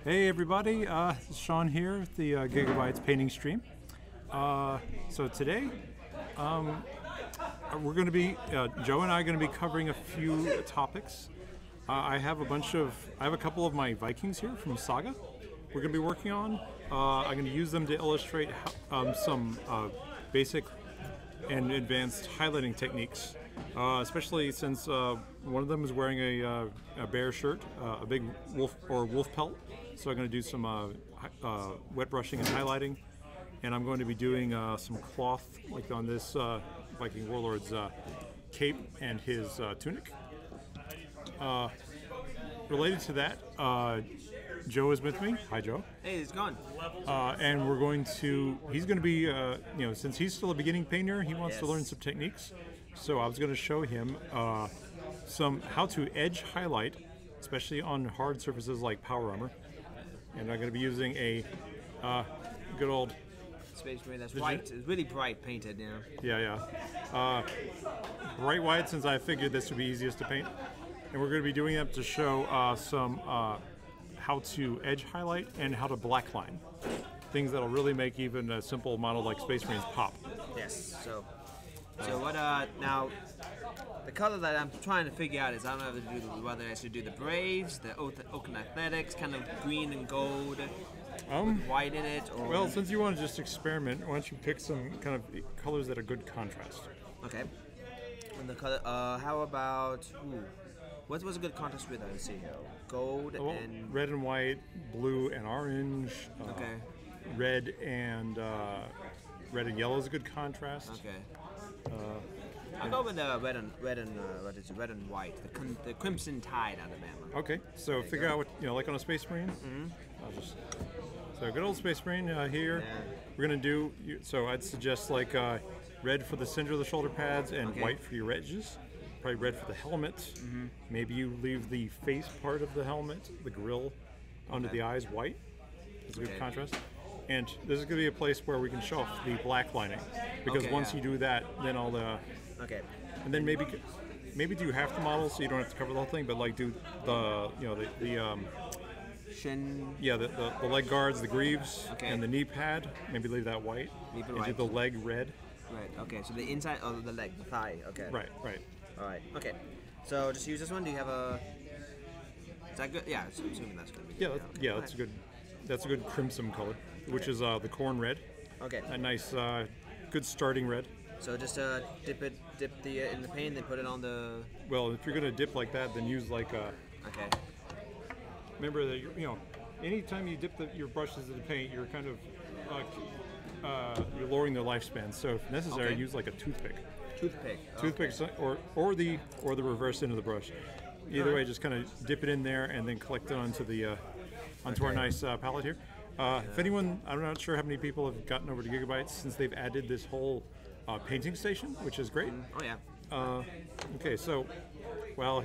Hey everybody, this is Sean here with the Gigabytes painting stream. So today, we're going to be, Joe and I are going to be covering a few topics. I have a couple of my Vikings here from Saga we're going to be working on. I'm going to use them to illustrate some basic and advanced highlighting techniques. Especially since one of them is wearing a bear shirt, a big wolf pelt. So I'm going to do some wet brushing and highlighting, and I'm going to be doing some cloth, like on this Viking warlord's cape and his tunic. Related to that, Joe is with me. Hi, Joe. Hey, it's gone. And he's going to be, since he's still a beginning painter, he wants to learn some techniques. So I was going to show him how to edge highlight, especially on hard surfaces like power armor. And I'm going to be using a good old Space Marine that's white. It's really bright painted, you know. Yeah. Bright white, since I figured this would be easiest to paint. And we're going to be doing that to show some how to edge highlight and how to blackline. Things that'll really make even a simple model like Space Marines pop. Yes. So what? Now, the color that I'm trying to figure out is I don't know whether I should do the Braves, the Oaken Athletics, kind of green and gold, with white in it. Or well, since you want to just experiment, why don't you pick some kind of colors that are good contrast? Okay. And the color. How about? What's a good contrast with? Let's see. Gold and red and white, blue and orange. Okay. Red and yellow is a good contrast. Okay. I'll go with the red and white, the Crimson Tide Alabama. Okay, so figure out what like on a Space Marine. So good old Space Marine here. Yeah. We're gonna do. So I'd suggest like red for the center of the shoulder pads and white for your edges. Probably red for the helmet. Maybe you leave the face part of the helmet, the grill, under the eyes white. It's a good contrast. And this is going to be a place where we can show off the black lining, because once you do that, then all the and then maybe do half the model so you don't have to cover the whole thing, but like do the shin, the leg guards, the greaves, and the knee pad. Maybe leave that white. And do the leg red. Right. Okay. So the inside of the leg, the thigh. Okay. Right. All right. Okay. So just use this one. Do you have a? Is that good? Yeah. I'm assuming that's good. Yeah. That's a good. That's a good crimson color, which is the corn red. Okay. A nice, good starting red. So just dip the in the paint, then put it on the. Well, if you're gonna dip like that, then use like a. Okay. Remember that anytime you dip your brushes in the paint, you're kind of you're lowering their lifespan. So if necessary, use like a toothpick. Toothpick, or the reverse end of the brush. Either way, just kind of dip it in there and then collect it onto our nice palette here. If anyone, I'm not sure how many people have gotten over to Gigabytes since they've added this whole painting station, which is great. Oh yeah. Okay, so, well,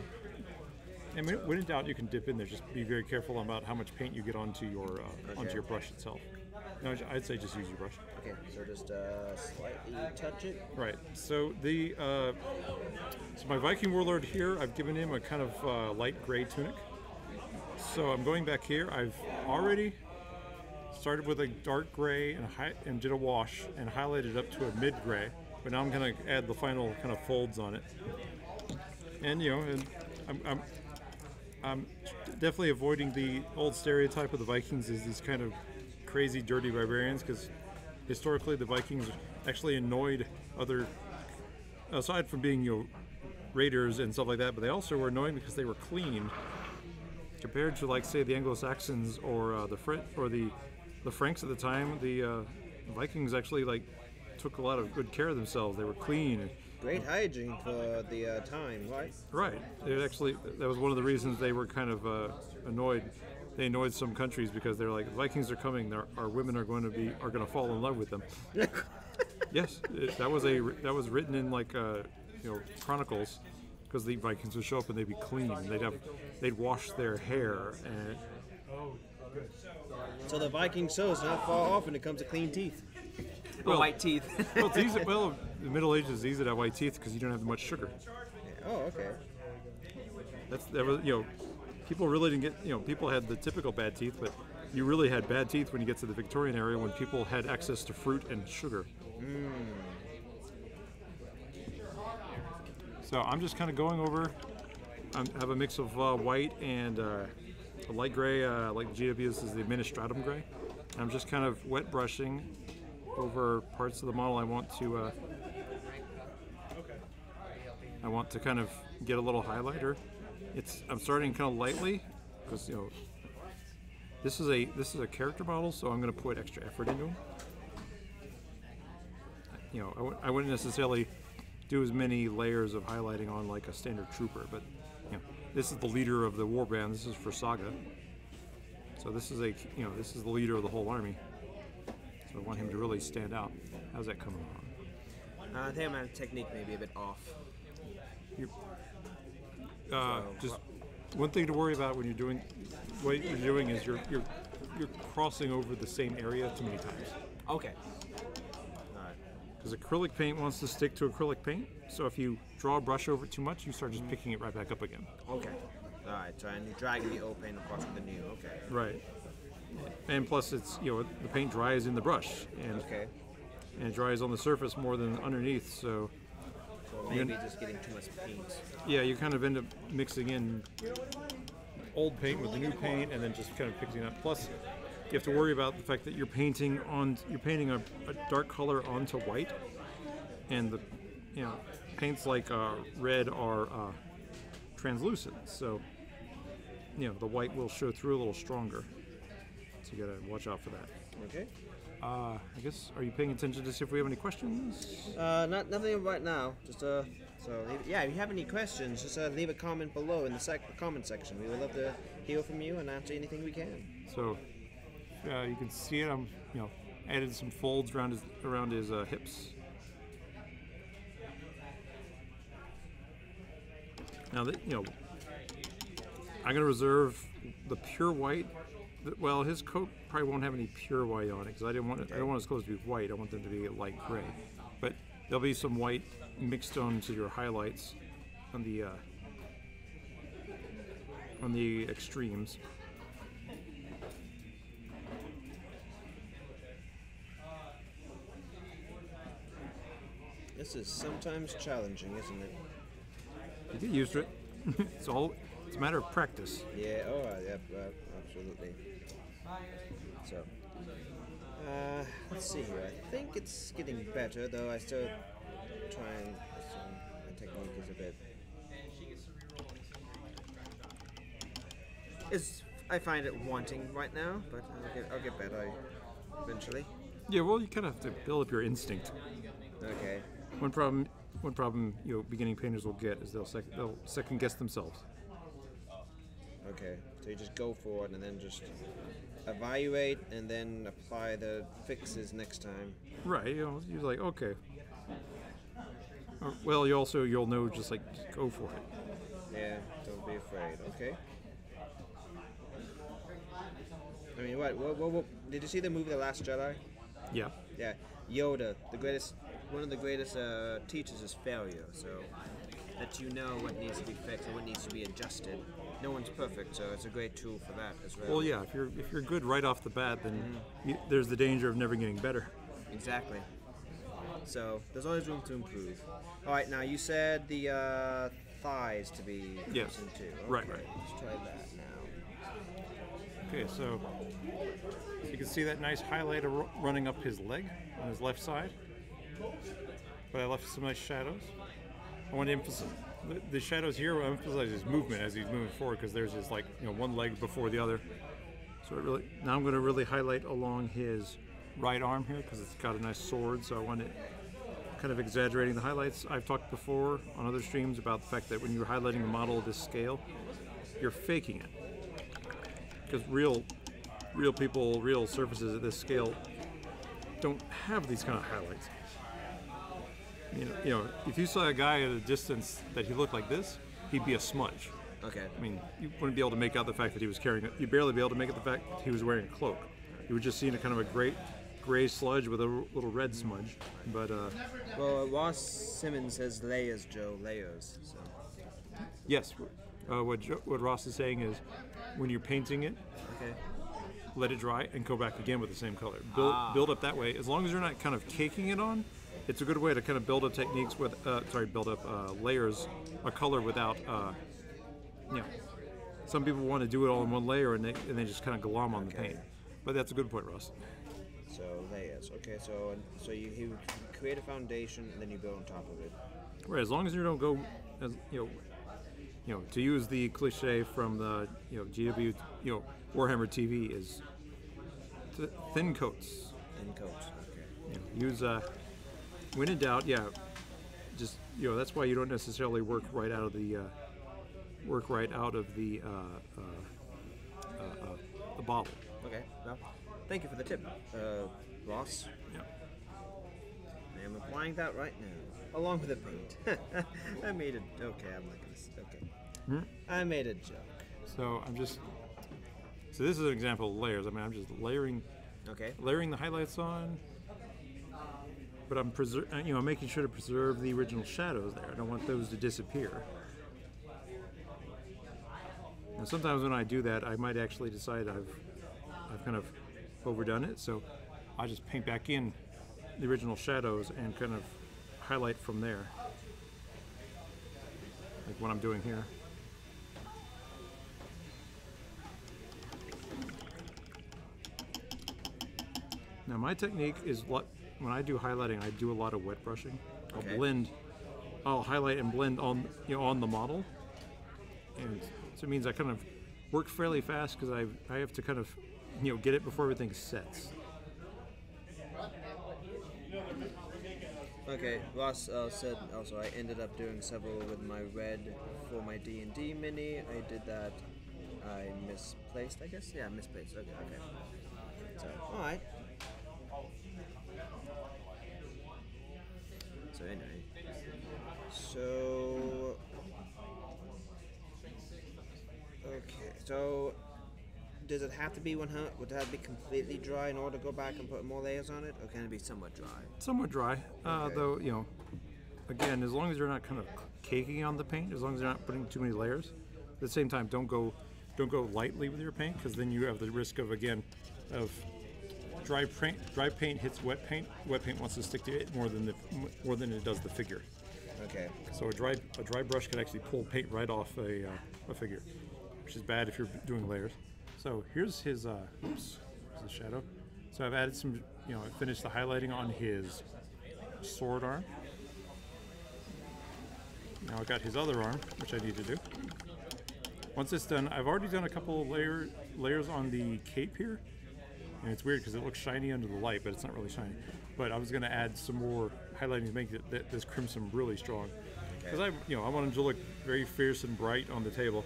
and when in doubt, you can dip in there. Just be very careful about how much paint you get onto your brush itself. No, I'd say just use your brush. Okay, so just slightly touch it. Right. So so my Viking warlord here, I've given him a kind of light gray tunic. So I'm going back here. I've already started with a dark gray and did a wash and highlighted up to a mid gray. But now I'm going to add the final kind of folds on it. And I'm definitely avoiding the old stereotype of the Vikings as these kind of crazy, dirty barbarians, because historically the Vikings actually annoyed other, aside from being raiders and stuff like that, but they also were annoying because they were clean. Compared to, like, say, the Anglo-Saxons or the Franks at the time, the Vikings actually took a lot of good care of themselves. They were clean. Great hygiene for the time, right? Right. That was one of the reasons they were kind of annoyed. They annoyed some countries because they're like, Vikings are coming. Our women are going to fall in love with them. Yes, that was written in chronicles. Because the Vikings would show up and they'd be clean. They'd wash their hair and. So the Viking show's not far off when it comes to clean teeth. Well, white teeth. The Middle Ages is easy to have white teeth because you don't have much sugar. Oh, okay. That was people really didn't get people had the typical bad teeth, but you really had bad teeth when you get to the Victorian era when people had access to fruit and sugar. So I'm just kind of going over. I have a mix of white and a light gray, like GW. This is the Administratum gray. I'm just kind of wet brushing over parts of the model I want to kind of get a little highlighter. I'm starting kind of lightly because this is a character model, so I'm going to put extra effort into them. I wouldn't necessarily do as many layers of highlighting on like a standard trooper, but this is the leader of the warband. This is for Saga, so this is the leader of the whole army. So I want him to really stand out. How's that coming along? I think my technique may be a bit off. Just one thing to worry about when you're doing what you're doing is you're crossing over the same area too many times. Okay. Because acrylic paint wants to stick to acrylic paint, so if you draw a brush over it too much, you start just picking it right back up again. Okay. All right. So and you're dragging the old paint across with the new. Okay. Right. And plus, it's the paint dries in the brush, and it dries on the surface more than underneath. So maybe just getting too much paint. Yeah, you kind of end up mixing in old paint with the new paint, and then just kind of picking it up. Plus, you have to worry about the fact that you're painting a dark color onto white, and the paints like red are translucent, so the white will show through a little stronger. So you gotta watch out for that. Okay. I guess, are you paying attention to see if we have any questions? Nothing right now. Just if you have any questions, just leave a comment below in the comment section. We would love to hear from you and answer anything we can. So you can see it. I'm added some folds around his hips. Now that I'm gonna reserve the pure white. Well, his coat probably won't have any pure white on it because I don't want his clothes to be white. I want them to be light gray. But there'll be some white mixed onto your highlights on the extremes. This is sometimes challenging, isn't it? You get used to it. It's a matter of practice. Yeah. Oh, yeah. Absolutely. So, let's see here. I think it's getting better, though. I still trying. My technique is a bit. I find it wanting right now, but I'll get better eventually. Yeah. Well, you kind of have to build up your instinct. Okay. One problem beginning painters will get is they'll second guess themselves. Okay, so you just go for it and then just evaluate and then apply the fixes next time. Right, you're like, okay. Well, you'll know just go for it. Yeah, don't be afraid. Okay. I mean, what did you see the movie The Last Jedi? Yeah. Yeah, Yoda, one of the greatest teachers is failure. So that what needs to be fixed and what needs to be adjusted. No one's perfect, so it's a great tool for that as well. Well, yeah, if you're good right off the bat, then there's the danger of never getting better. Exactly. So there's always room to improve. All right, now you said the thighs to be yes. Too. Okay. Right. Let's try that now. Okay, so you can see that nice highlighter running up his leg on his left side. But I left some nice shadows. I want to emphasize the shadows here. Will emphasize his movement as he's moving forward because there's his one leg before the other. So now I'm going to really highlight along his right arm here because it's got a nice sword. So I want it kind of exaggerating the highlights. I've talked before on other streams about the fact that when you're highlighting a model of this scale, you're faking it because real people, real surfaces at this scale don't have these kind of highlights. If you saw a guy at a distance that he looked like this, he'd be a smudge. Okay. I mean, you wouldn't be able to make out the fact that he was carrying it. You'd barely be able to make out the fact that he was wearing a cloak. You would just see a kind of a great gray sludge with a little red smudge. But well, Ross Simmons says layers, Joe, layers. So. Yes. What Ross is saying is, when you're painting it, let it dry, and go back again with the same color. Build up that way. As long as you're not kind of caking it on, it's a good way to kind of build up techniques with, build up layers, a color without, you know, some people want to do it all in one layer and they just kind of glom on the paint. But that's a good point, Ross. So layers. Okay, so you create a foundation and then you build on top of it. Right, as long as you don't go, as you know, to use the cliche from the GW, Warhammer TV is thin coats. Thin coats. Okay. Use when in doubt, just that's why you don't necessarily work right out of the the bottle. Okay. Well, thank you for the tip, Ross. Yeah. I am applying that right now, along with the paint. I made it. Okay, I'm not gonna. Okay. I made a joke. So So this is an example of layers. I mean, I'm just layering. Okay. Layering the highlights on. But I'm I'm making sure to preserve the original shadows there. I don't want those to disappear. Now, sometimes when I do that, I might actually decide I've kind of overdone it. So I just paint back in the original shadows and kind of highlight from there, like what I'm doing here. Now my technique is when I do highlighting, I do a lot of wet brushing. I'll highlight and blend on on the model, and so it means I kind of work fairly fast because I have to kind of get it before everything sets. Okay, Ross said also I ended up doing several with my red for my D&D mini. I did that. I misplaced, I guess. Yeah, misplaced. Okay. So, all right. So anyway, so does it have to be 100? Would that be completely dry in order to go back and put more layers on it, or can it be somewhat dry? Somewhat dry, Okay. though. Again, as long as you're not kind of caking on the paint, as long as you're not putting too many layers. At the same time, don't go lightly with your paint, because then you have the risk of dry paint hits wet paint. Wet paint wants to stick to it more than it does the figure. Okay. So a dry brush can actually pull paint right off a figure, which is bad if you're doing layers. So here's his here's the shadow. So I've added some, I finished the highlighting on his sword arm. Now I got his other arm, which I need to do. Once it's done, I've already done a couple of layers on the cape here. And it's weird because it looks shiny under the light, but it's not really shiny. But I was going to add some more highlighting to make this crimson really strong. Because I want him to look very fierce and bright on the table.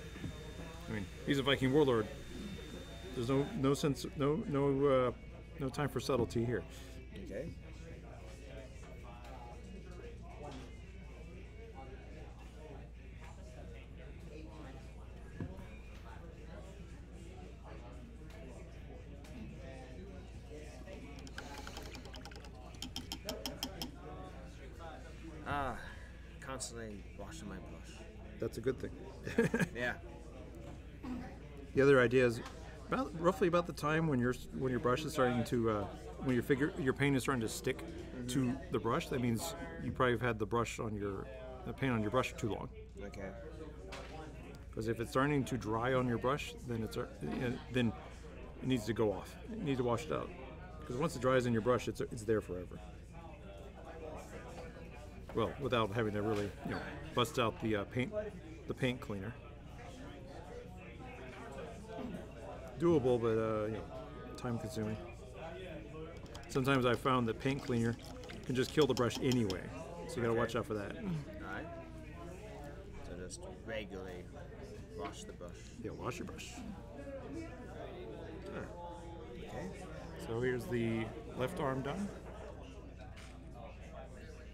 I mean, he's a Viking warlord. There's no time for subtlety here. Okay. Constantly washing my brush. That's a good thing. Yeah. The other idea is roughly about the time when your brush is starting to when your paint is starting to stick to the brush. That means you probably have had the paint on your brush too long. Okay. Because if it's starting to dry on your brush, then it needs to go off. You need to wash it out. Because once it dries in your brush, it's there forever. Well, without having to really bust out the paint cleaner. Doable, but time consuming. Sometimes I've found that paint cleaner can just kill the brush anyway, so you gotta watch out for that. Alright. So just regularly wash the brush. Yeah, wash your brush. Okay. So here's the left arm done.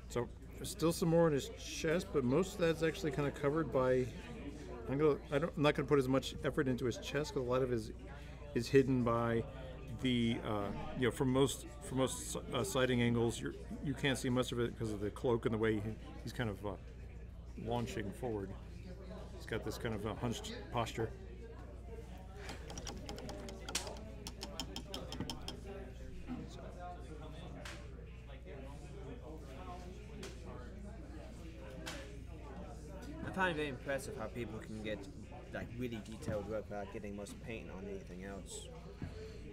So there's still some more in his chest, but most of that's actually kind of covered by. I'm not gonna put as much effort into his chest because a lot of it is hidden by the from most sighting angles. You can't see much of it because of the cloak and the way he's kind of launching forward. He's got this kind of hunched posture. find it very impressive how people can get like really detailed work without getting much paint on anything else.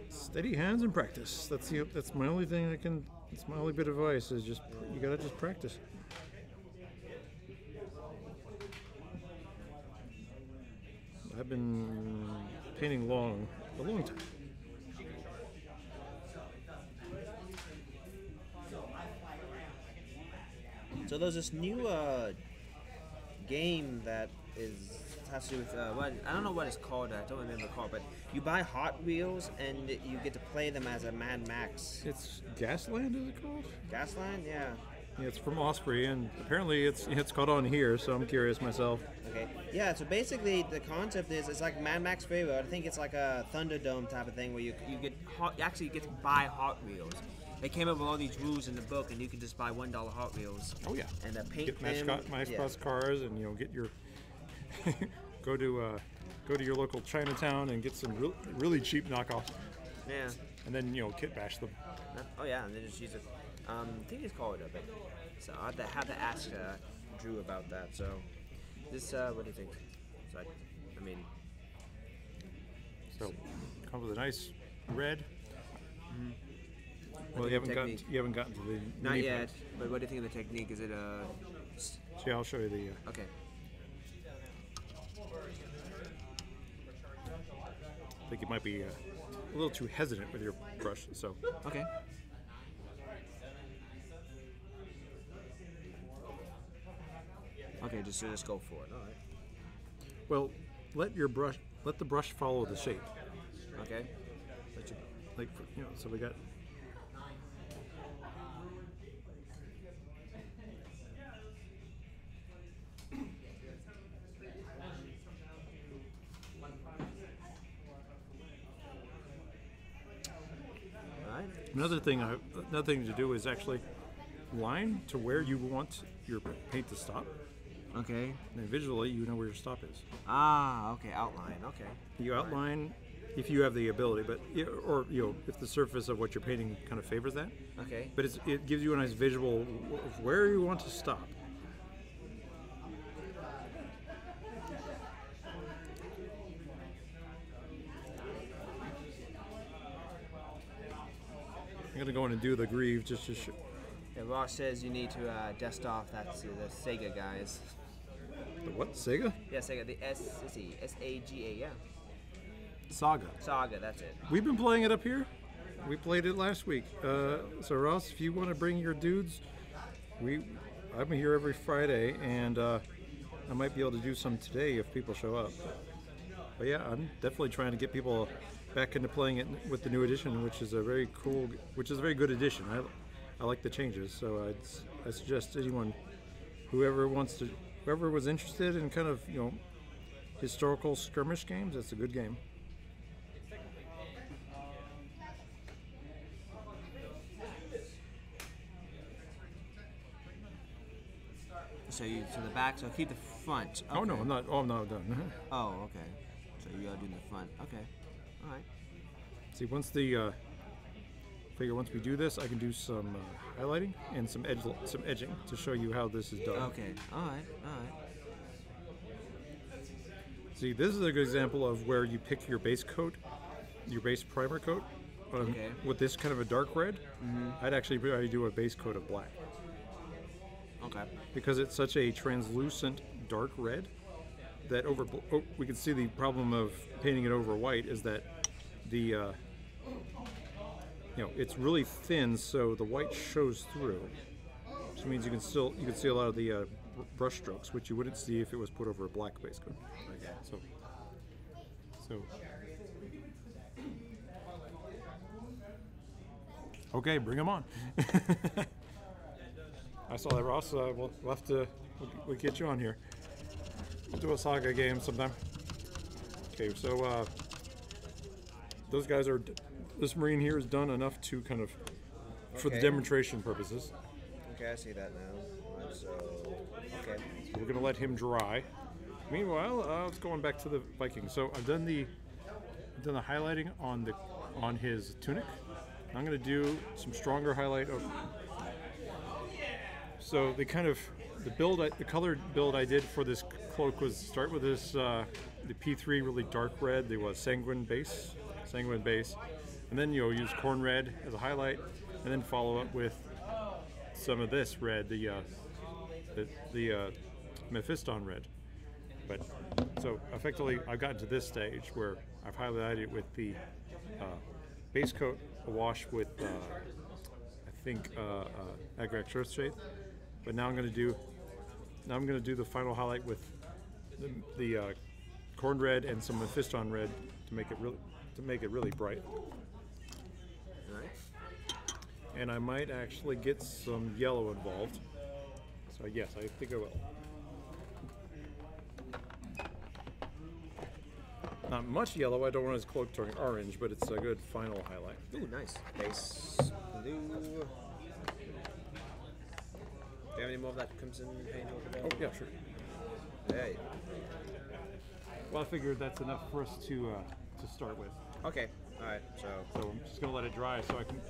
Steady hands and practice. That's my only thing I can. It's my only bit of advice is just you gotta just practice. I've been painting a long time. So there's this new game that has to do with I don't know what it's called. I don't remember what it's called, but you buy Hot Wheels and you get to play them as a Mad Max. It's Gasland, is it called? Gasland, yeah. Yeah, it's from Osprey, and apparently it's caught on here. So I'm curious myself. Okay. Yeah. So basically, the concept is it's like Mad Max Railroad. I think it's like a Thunderdome type of thing where you actually get to buy Hot Wheels. They came up with all these rules in the book, and you can just buy $1 Hot Wheels. Oh yeah. And paint get them. Matchbox cars, and get your go to your local Chinatown and get some really cheap knockoffs. Yeah. And then kit bash them. Oh yeah, and then just use it. I think it's called it, so I have to ask Drew about that. So this, what do you think? So I mean, so it comes with a nice red. Mm-hmm. Well, you haven't gotten to the not mini yet. parts. But what do you think of the technique? Is it See, I'll show you the. Okay. I think you might be a little too hesitant with your brush, so. Okay. Okay, just go for it. All right. Well, let the brush follow the shape. Okay. So we got. Another thing to do is actually line to where you want your paint to stop. Okay. And visually, you know where your stop is. Ah, okay, outline. Okay. You outline if you have the ability, but if the surface of what you're painting kind of favors that. Okay. But it gives you a nice visual of where you want to stop. I'm gonna go in and do the greave just to show. Yeah, Ross says you need to dust off the Sega guys. The what? Sega? Yeah, Sega. The S-A-G-A, yeah. Saga. Saga, that's it. We've been playing it up here. We played it last week. So Ross, if you want to bring your dudes, I'm here every Friday, and I might be able to do some today if people show up. But yeah, I'm definitely trying to get people back into playing it with the new edition, which is a very good edition. I like the changes, so I suggest anyone, whoever was interested in kind of historical skirmish games, that's a good game. So the back, so keep the front. Okay. Oh no, I'm not. Oh, I'm not done. Oh, okay. So you are doing the front. Okay. All right. See, once we do this, I can do some highlighting and some edging to show you how this is done. Okay. All right. See, this is a good example of where you pick your base coat, your base primer coat. Okay. With this kind of a dark red, I'd actually do a base coat of black. Okay. Because it's such a translucent dark red that we can see the problem of painting it over white is that the it's really thin, so the white shows through, which means you can see a lot of the brush strokes, which you wouldn't see if it was put over a black base coat. Okay. So okay, bring them on. I saw that, Ross. We'll get you on here. We'll do a Saga game sometime. Okay, so those guys this Marine here is done enough to kind of, for the demonstration purposes. Okay, I see that now. So, okay. So we're gonna let him dry. Meanwhile, it's going back to the Vikings. So I've done the highlighting on his tunic. I'm gonna do some stronger highlight of. So they kind of the colored build I did for this cloak was start with this the P3 really dark red. There was sanguine base, and then you'll use corn red as a highlight, and then follow up with some of this red, the Mephiston red. But so effectively, I've gotten to this stage where I've highlighted it with the base coat awash with I think Agrax Earthshade. But now I'm going to do the final highlight with the corn red and some Mephiston red to make it really bright. Nice. And I might actually get some yellow involved. So yes, I think I will. Not much yellow. I don't want his cloak turning orange, but it's a good final highlight. Ooh, nice. Base blue. Do you have any more of that crimson paint over there? Oh yeah, sure. Hey. Well, I figured that's enough for us to start with. Okay. All right. So I'm just gonna let it dry so it can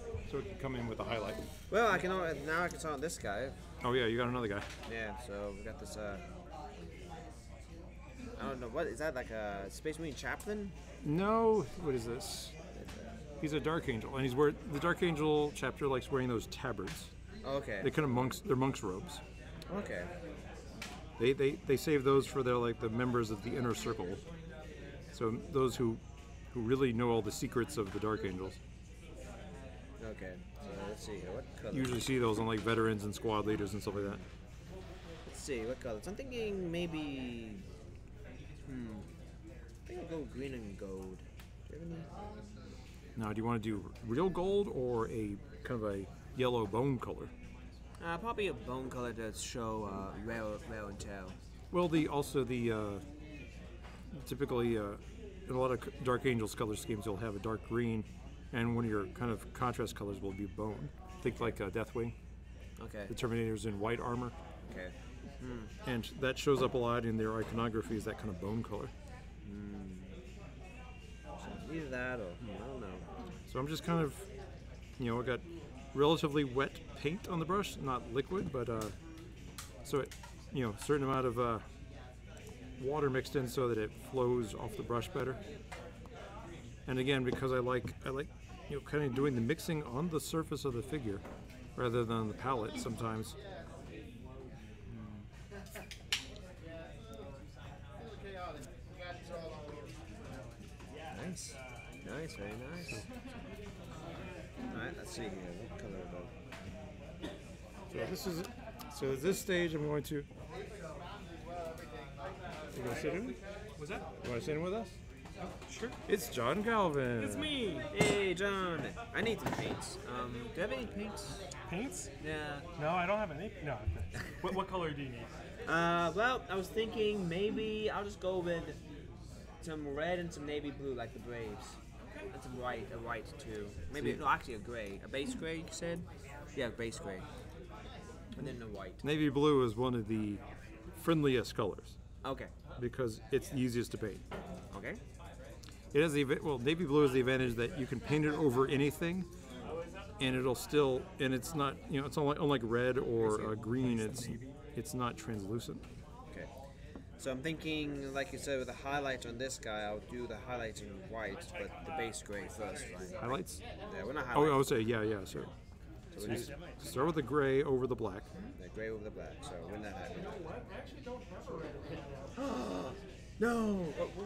come in with a highlight. well, I can now I can start on this guy. Oh yeah, you got another guy. Yeah. So we got this. I don't know what is that, like a Space Marine chaplain? No, what is this? He's a Dark Angel, and the Dark Angel chapter likes wearing those tabards. Okay. They're kind of they're monks' robes. Okay. They save those for their the members of the inner circle. So those who really know all the secrets of the Dark Angels. Okay. So let's see here. What color? You usually see those on veterans and squad leaders and stuff like that. Let's see what colors. I'm thinking maybe. I think I'll go green and gold. Do you have any? Now, do you want to do real gold or a kind of a yellow bone color? Probably a bone color to show wear and tear. Well, typically in a lot of Dark Angels color schemes, you'll have a dark green, and one of your kind of contrast colors will be bone. Think like Deathwing. Okay. The Terminator's in white armor. Okay. And that shows up a lot in their iconography, is that kind of bone color. So either that or I don't know. So I'm just kind of, I got relatively wet paint on the brush, not liquid, but so it, certain amount of water mixed in so that it flows off the brush better. And again, because I like kind of doing the mixing on the surface of the figure rather than the palette sometimes. Nice, very nice. Alright, let's see here. What color about? So at this stage I'm going to. You gonna sit in? What's that? You want to sit in with us? Oh, sure. It's John Galvin. It's me. Hey, John. I need some paints. Do you have any paints? Paints? Yeah. No, I don't have any. No. Thanks. What color do you need? Well, I was thinking maybe I'll just go with some red and some navy blue, like the Braves. And some white, a white too. Maybe, no, actually a gray. A base gray, you said? Yeah, base gray. And then the white. Navy blue is one of the friendliest colors Okay. because it's the easiest to paint. Okay. It has navy blue has the advantage that you can paint it over anything, and it'll still, and it's not, it's unlike red or green. It's not translucent. Okay. So I'm thinking, like you said, with the highlights on this guy, I'll do the highlights in white, but the base gray first, right? Highlights? Yeah, we're not Oh, I highlights. would say yeah. So So we'll do start with the gray over the black. the gray over the black. So when that happens. No.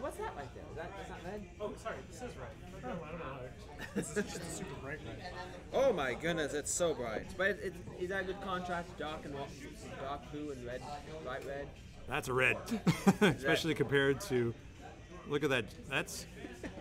What's that right there? Is that red? Oh, sorry. This is red. Oh, I don't know. This is just a super bright red. Oh my goodness, it's so bright. But is that a good contrast? Dark blue and red, bright red. That's a red, especially compared to. Look at that. That's.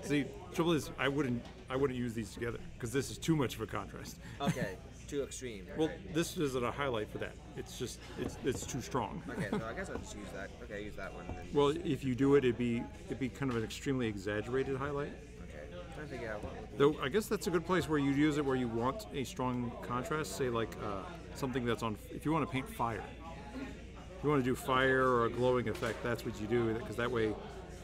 See, trouble is, I wouldn't use these together because this is too much of a contrast. Okay, too extreme. Well, this isn't a highlight for that. It's just it's too strong. Okay, so I guess I'll just use that. Okay, use that one. And then Well, if you do it, it'd be kind of an extremely exaggerated highlight. okay, I'm trying to figure out what would be. Though I guess that's a good place where you use it where you want a strong contrast. Say like something that's on. If you want to paint fire, if you want to do fire or a glowing effect, that's what you do because that way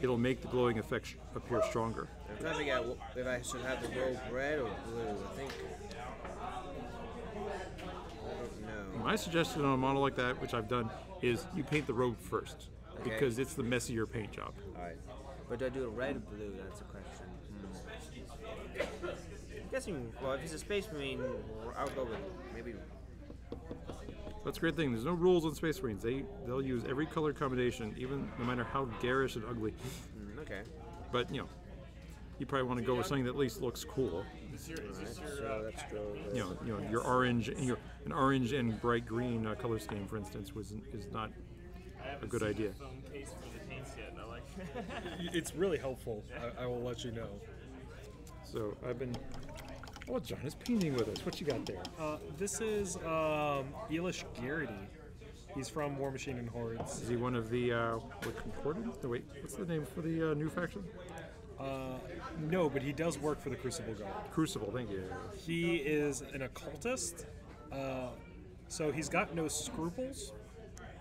it'll make the glowing effect appear stronger. I'm trying to figure out if I should have the robe red or blue. I think. I don't know. my suggestion on a model like that, which I've done, is you paint the robe first because it's the messier paint job. All right. But do I do it red or blue? That's a question. I'm guessing, well, if it's a Space Marine, I'll go with maybe. That's a great thing. There's no rules on Space Marines. They'll use every color combination, even no matter how garish and ugly. Okay. But you probably want to go with something that at least looks cool. So let's go. Your orange and an orange and bright green color scheme, for instance, is not a good idea. It's really helpful. I will let you know. So I've been. Oh, John is painting with us. What you got there? This is Elish Garrity. He's from War Machine and Hordes. Is he one of the Concordant? No, wait, what's the name for the new faction? No, but he does work for the Crucible Guard. Crucible, thank you. He is an occultist, so he's got no scruples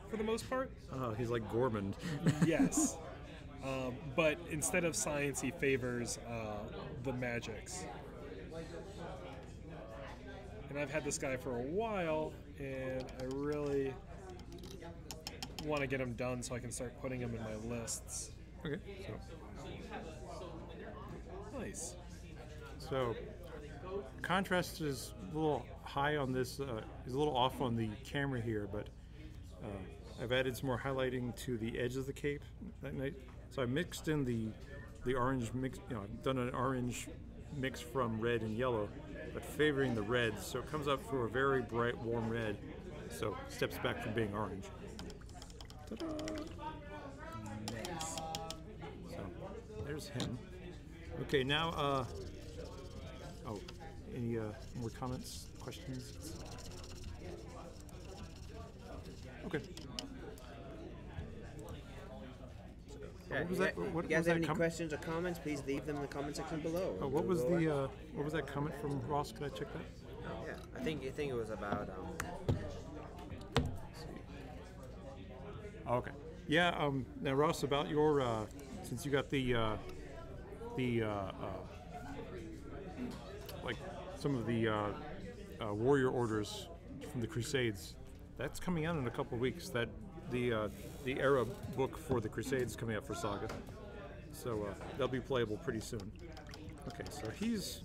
for the most part. He's like Gorman. Yes. But instead of science, he favors the magics. And I've had this guy for a while, and I really want to get him done so I can start putting him in my lists. Okay, so. Nice. So, contrast is a little high on this, is a little off on the camera here, but I've added some more highlighting to the edge of the cape that night. So I mixed in the orange mix, I've done an orange mix from red and yellow, but favoring the red, so it comes up for a very bright, warm red, so steps back from being orange. Ta-da! Nice. So, there's him. Okay, now, any more comments, questions? Okay. Yeah, What was that? you guys have any questions or comments? Please leave them in the comment section below. What was that comment from Ross? Could I check that? Oh, yeah, I think it was about. Okay. Yeah. Now, Ross, about your since you got the like some of the warrior orders from the Crusades, that's coming out in a couple of weeks. That the era book for the Crusades coming out for Saga, so they'll be playable pretty soon. Okay, so he's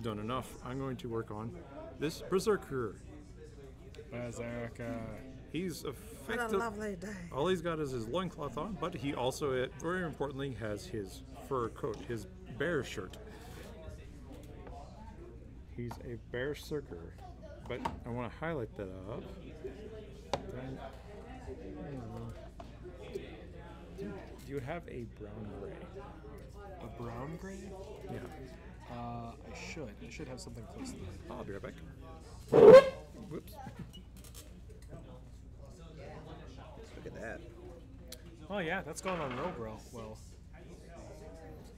done enough. I'm going to work on this Berserker. He's effective. What a lovely day. All he's got is his loincloth on, but he also, very importantly, has his fur coat, his bear shirt. He's a berserker, but I want to highlight that up. Then, do you have a brown gray? A brown gray? Yeah. I should have something close to that. I'll be right back. Whoops. Look at that. Oh yeah, that's going on real well.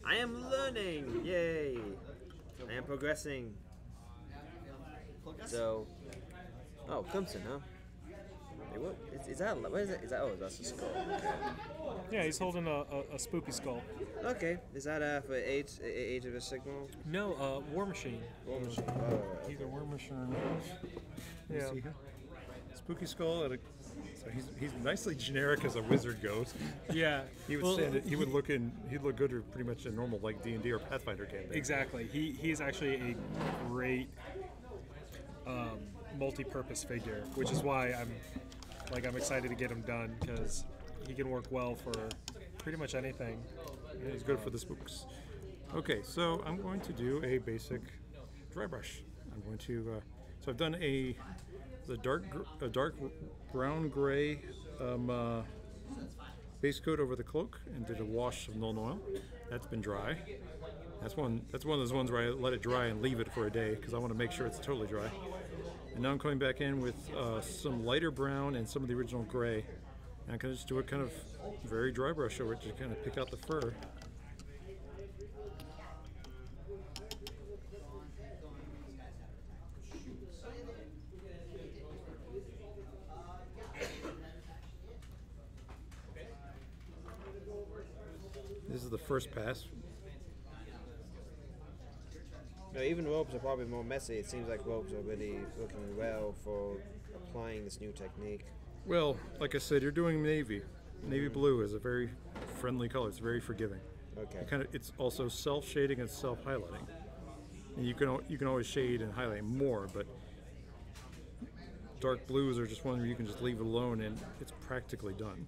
I am learning! Yay! I am progressing. So, Clemson, huh? Wait, what is that? What is it? Is that? Oh, that's a skull. Okay. Yeah, he's holding a spooky skull. Okay, is that for Age of a Signal? No, War Machine. War Machine. Oh, He's a War Machine. Yeah. See here? Spooky skull. So he's nicely generic as a wizard goes. Yeah. He would stand it. He would look in. He'd look good or pretty much a normal like D&D or Pathfinder campaign. Exactly. He is actually a great multi-purpose figure, which is why I'm excited to get him done because he can work well for pretty much anything. Yeah, he's good for the spooks. Okay, so I'm going to do a basic dry brush. I'm going to. So I've done a dark brown gray base coat over the cloak and did a wash of Nuln Oil. That's been dry. That's one of those ones where I let it dry and leave it for a day because I want to make sure it's totally dry. And now I'm coming back in with some lighter brown and some of the original gray. And I can just do a kind of very dry brush over it to kind of pick out the fur. This is the first pass. Now, even robes are probably more messy. It seems like robes are really looking well for applying this new technique. Well, like I said, you're doing navy. Navy blue is a very friendly color. It's very forgiving. Okay. It's also self-shading and self-highlighting. And you can always shade and highlight more, but dark blues are just one where you can just leave it alone and it's practically done.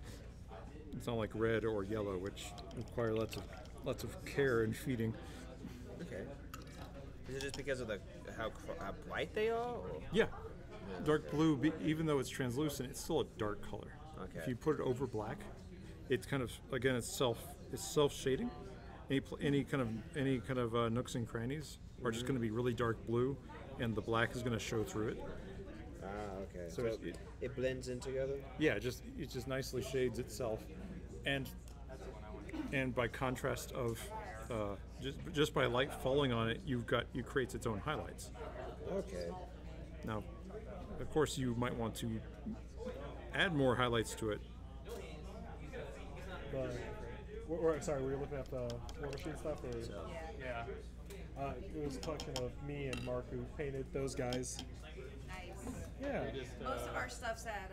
It's not like red or yellow, which require lots of care and feeding. Okay. Is it just because of how bright they are? Or? Yeah. Dark blue, even though it's translucent, it's still a dark color. Okay. If you put it over black, it's kind of it's self-shading. Any kind of nooks and crannies are just going to be really dark blue, and the black is going to show through it. Ah, okay. So it blends in together. Yeah, it just nicely shades itself, and by contrast of just by light falling on it, you creates its own highlights. Okay. Now, of course, you might want to add more highlights to it. Sorry, were you looking at the War Machine stuff? Or? Yeah. It was a collection of me and Mark who painted those guys. Nice. Yeah. Most of our stuff's at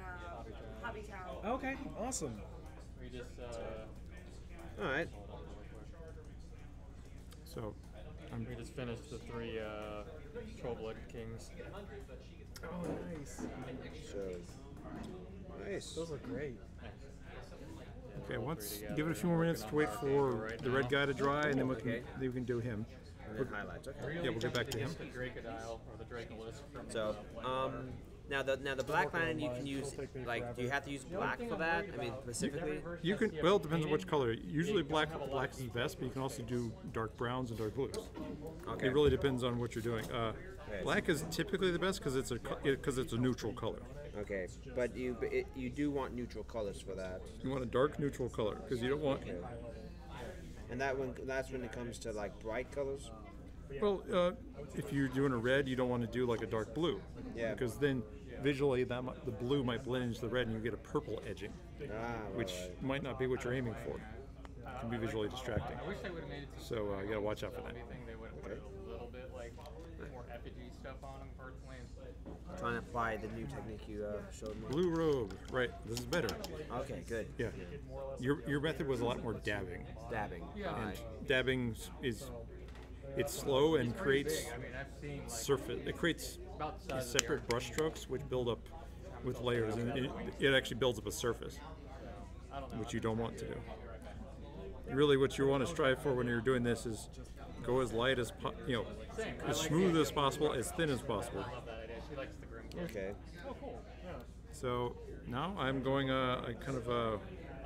Hobbytown. Okay, awesome. We just All right. So, we just finished the 3 Trollblood Kings. Oh, nice. So nice. Those look great. okay, give it a few more minutes to wait for the red guy to dry, and then we can do him. And then highlights. Okay. Yeah, we'll get back to him. The Dracodile or the Dracolis from So, now the black line you can use, like, do you have to use black for that? I mean, specifically? You can. Well, it depends on which color. Usually, black is the best, but you can also do dark browns and dark blues. Okay. It really depends on what you're doing. Black is typically the best because it's a neutral color. Okay, but you do want neutral colors for that. You want a dark neutral color because you don't want. Okay. And that's when it comes to like bright colors. Well, if you're doing a red, you don't want to do like a dark blue. Yeah. Because then visually the blue might blend into the red and you get a purple edging, which might not be what you're aiming for. It can be visually distracting. I wish they would have made it So you gotta watch out for that. anything. They would have put a little bit like more effigy stuff on them personally. Trying to apply the new technique you showed me. Blue robe, right? This is better. Okay, good. Yeah. Your method was a lot more dabbing. Dabbing. And dabbing it's slow and creates I mean, I've seen like surface. It creates about the size of the separate brush strokes which build up with layers, and it actually builds up a surface, which you don't want to do. Really, what you want to strive for when you're doing this is go as light as as smooth as possible, as thin as possible. I love that idea. She likes the Grim Kid. Okay. Oh, cool. Yeah. So now I'm going I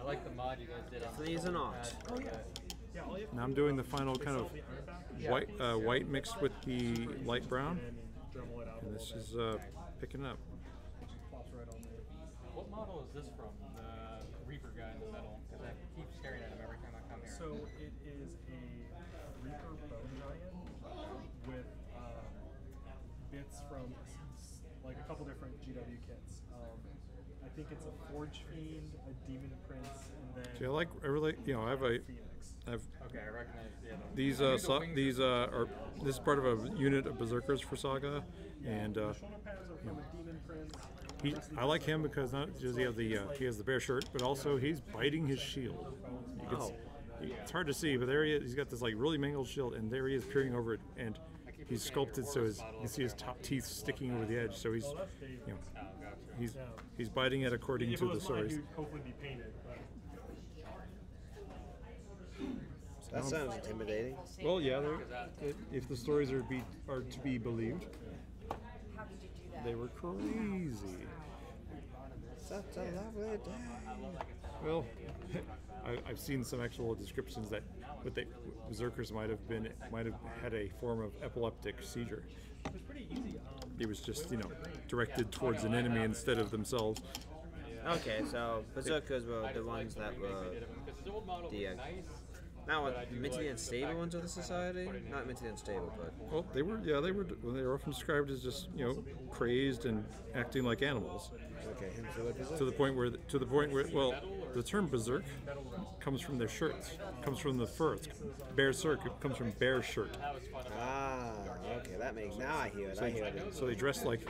like the mod you guys did on Please and not. now I'm doing the final kind of white mixed with the light brown, Dremel it out. and this is picking up. Pops right on there. What model is this from? The Reaper guy in the middle? Because I keep staring at him every time I come here. So it is a Reaper Bone Giant with bits from like a couple different GW kits. I think it's a Forge Fiend, a Demon Prince, and then See, I really, I have Phoenix. Okay, I recognize the other. these are this is part of a unit of berserkers for Saga, and Shoulder pads are from a Demon Prince. I like him because not does he have he has the bear shirt, but also he's biting his shield. It's hard to see, but there he is. He's got this like really mangled shield, and there he is peering over it, and he's sculpted so you can see his top teeth sticking over the edge. So he's he's biting it according If to it the was mine, stories. he'd hopefully be painted. That sounds intimidating. Well, yeah, if the stories are to be believed, How did you do that? they were crazy. Such a lovely day. Well, I've seen some actual descriptions that berserkers might have had a form of epileptic seizure. It was pretty easy. It was just directed towards an enemy instead of themselves. Okay, so berserkers were the ones that were the not mentally unstable ones of the society. Not mentally unstable, but Well, they were often described as just crazed and acting like animals. okay. So what is it? To the point where the term berserk comes from their shirts, comes from the fur. Berserk, it comes from bear shirt. Ah, Okay, that makes now I hear it. I hear it. So they dress like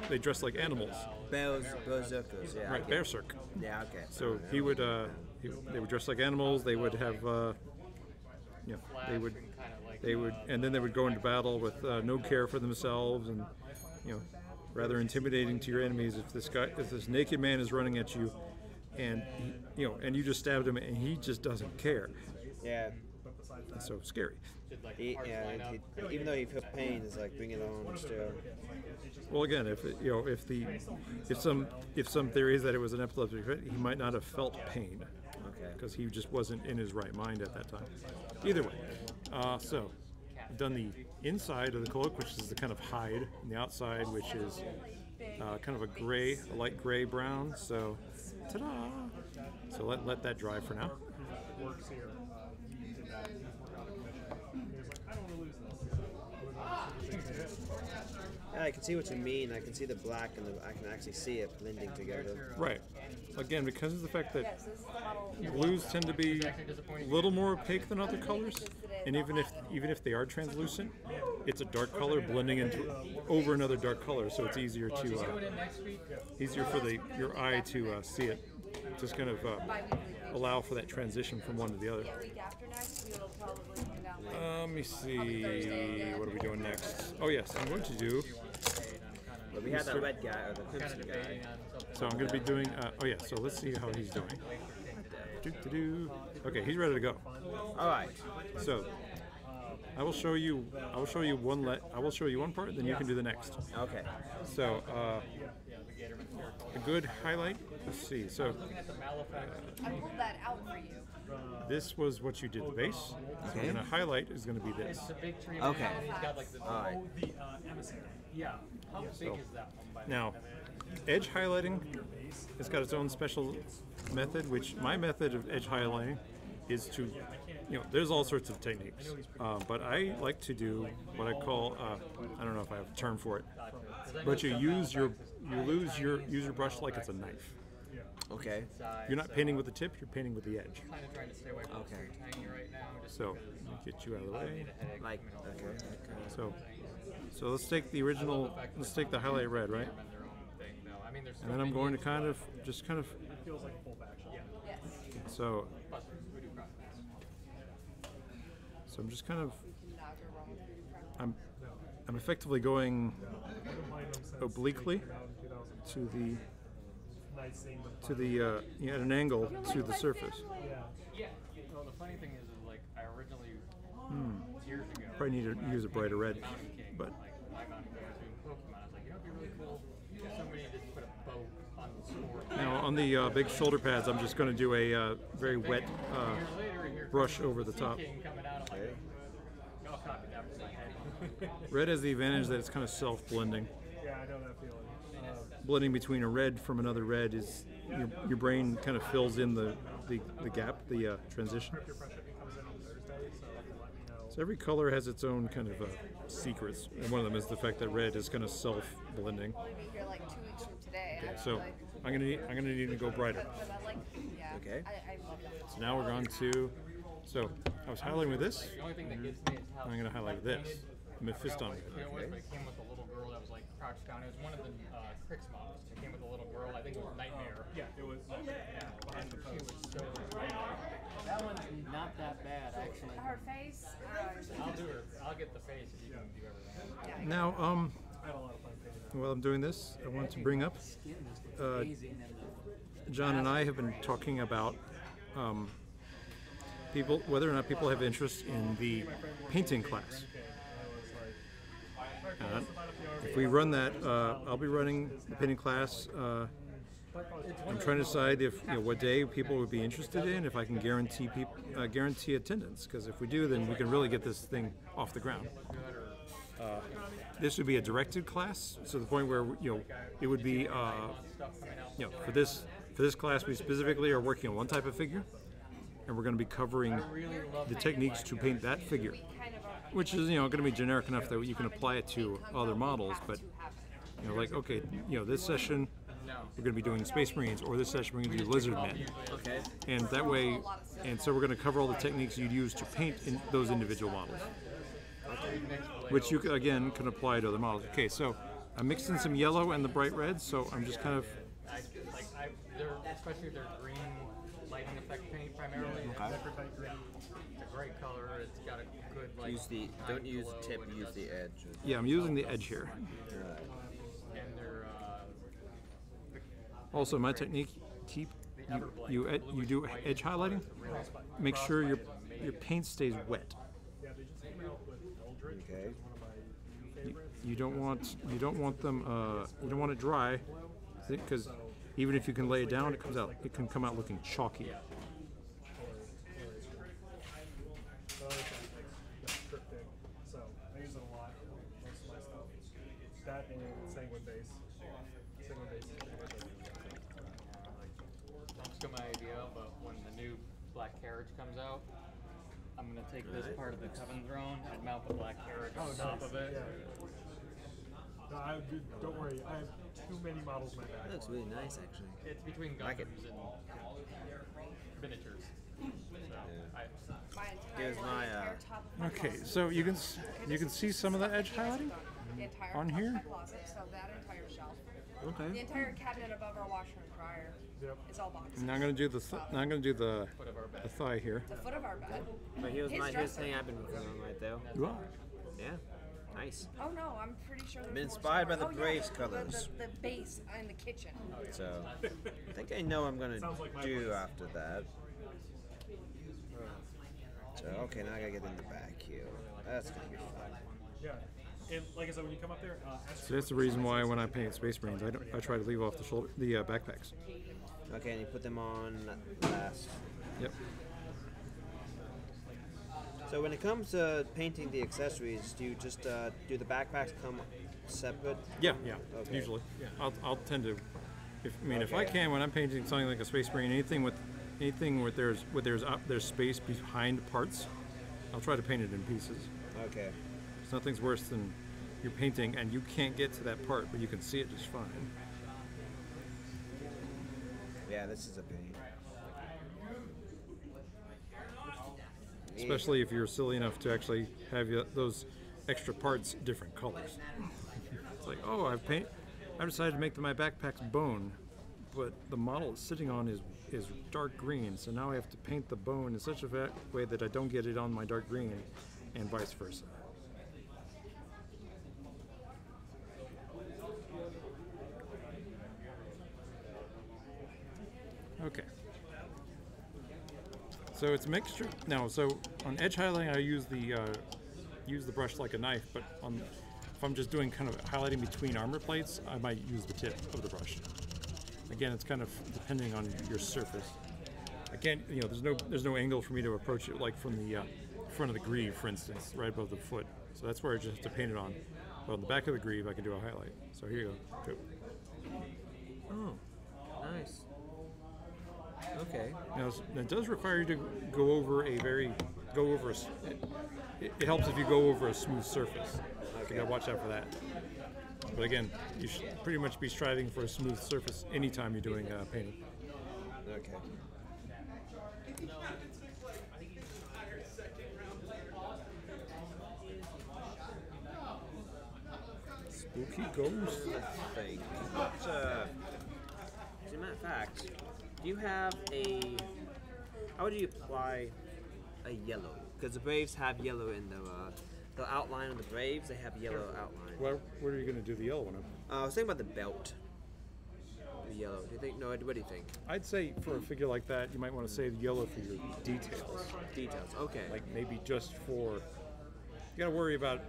animals. Berserkers, yeah. Right, okay. berserk. Yeah, okay. So he would they would dress like animals. They would have they would and then they would go into battle with no care for themselves, and rather intimidating to your enemies. If this naked man is running at you, and and you just stabbed him, and he just doesn't care. Yeah. It's so scary. Even though he feels pain, it's like bring it on still. Well, again, if some theory is that it was an epileptic fit, he might not have felt pain, because he just wasn't in his right mind at that time. Either way, so I've done the inside of the cloak, which is the kind of hide, and the outside, which is kind of a light gray brown. So, ta-da! So let that dry for now. Works here. He did that. He's working on a commission. He was like, I don't want to lose this. Yeah, I can see what you mean. I can see the black and I can actually see it blending together. Right. Again, because of the fact that blues tend to be a little more opaque than other colors, and even if they are translucent, it's a dark color blending over another dark color, so it's easier for your eye to see it. Just kind of allow for that transition from one to the other. Let me see. What are we doing next? Oh yes, I'm going to do. But we had that red guy or the crimson guy. So I'm going to be doing. Oh yeah. So let's see how he's doing. Okay, he's ready to go. All right. So I will show you. I will show you one part, then you can do the next. Okay. So a good highlight. Let's see. So I pulled that out for you. this was what you did the base. So Okay. a highlight is going to be this. Okay. All right. Yeah. So now, edge highlighting has got its own special method, which my method of edge highlighting is to, there's all sorts of techniques, but I like to do what I call, I don't know if I have a term for it, but you use your brush like it's a knife. Okay. You're not painting with the tip, you're painting with the edge. Okay. So, let me get you out of the way. Like, okay. So let's take the original, let's take the highlight red, right? And then I'm going to just kind of, Feels like a full back shot. so I'm just kind of, I'm effectively going obliquely to the at an angle to the surface. Yeah. Well, the funny thing is like I originally years ago. Probably need to use a brighter red, but My mountain guy was doing Pokemon. I was like, it'd be really cool if somebody just put a bow on the sword. now on the big shoulder pads, I'm just going to do a very wet brush over the top. Coming out, I'm like, I'll copy that from my head. Red has the advantage that it's kind of self-blending. Yeah, I know that feeling. Blending between a red from another red is your brain kind of fills in the gap, the transition. Your press shipping comes in on Thursday, so let me know. So every color has its own kind of secrets, and one of them is the fact that red is kind of self-blending. We'll be here like 2 weeks from today. Okay, so I'm gonna need to go brighter. Okay. I love that. So now we're on to. So I was highlighting with this. The only thing that gets me is how I'm gonna highlight with this. Mephiston. you know what? But it came with a little girl that was like crouched down. It was one of the Crix models. It came with a little girl. I think it was Nightmare. Yeah, it was behind the She post. was so. That one's not that bad actually. Her face. I'll do her. I'll get the face if you can do everything. Now I had a lot of fun painting that. while I'm doing this, I want to bring up. John and I have been talking about people, whether or not people have interest in the painting class. If we run that, I'll be running the painting class. I'm trying to decide if what day people would be interested in. If I can guarantee attendance, because if we do, then we can really get this thing off the ground. This would be a directed class, so the point where it would be for this class we specifically are working on one type of figure, and we're going to be covering the techniques to paint that figure, which is going to be generic enough that you can apply it to other models. But like okay, this session we're going to be doing Space Marines, or this session we're going to do Lizard Men. Okay. And that way, and so we're going to cover all the techniques you'd use to paint in those individual models. Next which you again can apply to other models. Okay, so I mixed in some yellow and the bright red, so I'm just kind of. Especially if they're green lighting effect paint primarily. Okay. It's a great color. It's got a good like. Don't use the tip. Use the edge. Yeah, I'm using the edge here. And they're Also, my technique, you do edge highlighting. Make sure your paint stays wet. Okay. You don't want them you don't want it dry, because even if you can lay it down, it can come out looking chalky. So I use it a lot. Most of my stuff. That and sanguine base. Sanguine base is pretty much everything. Don't steal my idea, but when the new black carriage comes out, I'm gonna take this part of the Coven throne and mount the black carriage on top of it. Yeah. No, don't worry. I have too many models in my bag. That looks really nice, actually. It's between Like it. Gundams and miniatures. Here's my. Okay, so you can see some of the edge highlighting The entire on here. my closet, so that entire shelf. The Okay. entire cabinet above our washer and dryer. Yep. It's all boxes. Now I'm gonna do the thigh here. The foot of our bed. But here's His the dresser. thing I've been working on right there. You are. Yeah. Nice. Oh no, I'm pretty sure there's Been more inspired by the somewhere. Braves yeah, colors. The base in the kitchen. So I think I know what I'm gonna do after that. So okay, now I gotta get in the back here. That's gonna be fun. Yeah. And like I said, when you come up there, ask So that's the reason why when I paint Space Marines, I try to leave off the backpacks. Okay, and you put them on last. Yep. So when it comes to painting the accessories, do you just do the backpacks come separate? Yeah. Okay. Usually, I'll tend to. If I can, when I'm painting something like a Space Marine, anything with there's space behind parts, I'll try to paint it in pieces. Okay. So nothing's worse than you're painting and you can't get to that part, but you can see it just fine. Yeah, this is a pain. Especially if you're silly enough to actually have those extra parts different colors. It's like, oh, I decided to make my backpack's bone, but the model it's sitting on is dark green, so now I have to paint the bone in such a way that I don't get it on my dark green, and vice versa. Okay. So it's a mixture. Now, so on edge highlighting, I use the brush like a knife, but if I'm just doing kind of highlighting between armor plates, I might use the tip of the brush. Again, it's kind of depending on your surface. Again, there's no angle for me to approach it, like from the front of the greave, for instance, right above the foot. So that's where I just have to paint it on. But on the back of the greave, I can do a highlight. So here you go. Oh, nice. Okay. Now, it does require you to go over it helps if you go over a smooth surface. You gotta watch out for that. But again, you should pretty much be striving for a smooth surface anytime you're doing painting. Okay. Spooky ghost. Thing. As a matter of fact, do you have how would you apply a yellow? Because the Braves have yellow in the outline of the Braves. They have yellow outline. What are you going to do the yellow one of? I was thinking about the belt. The yellow. Do you think? No. What do you think? I'd say for a figure like that, you might want to save yellow for your details. Details. Okay. Like maybe just for. You got to worry about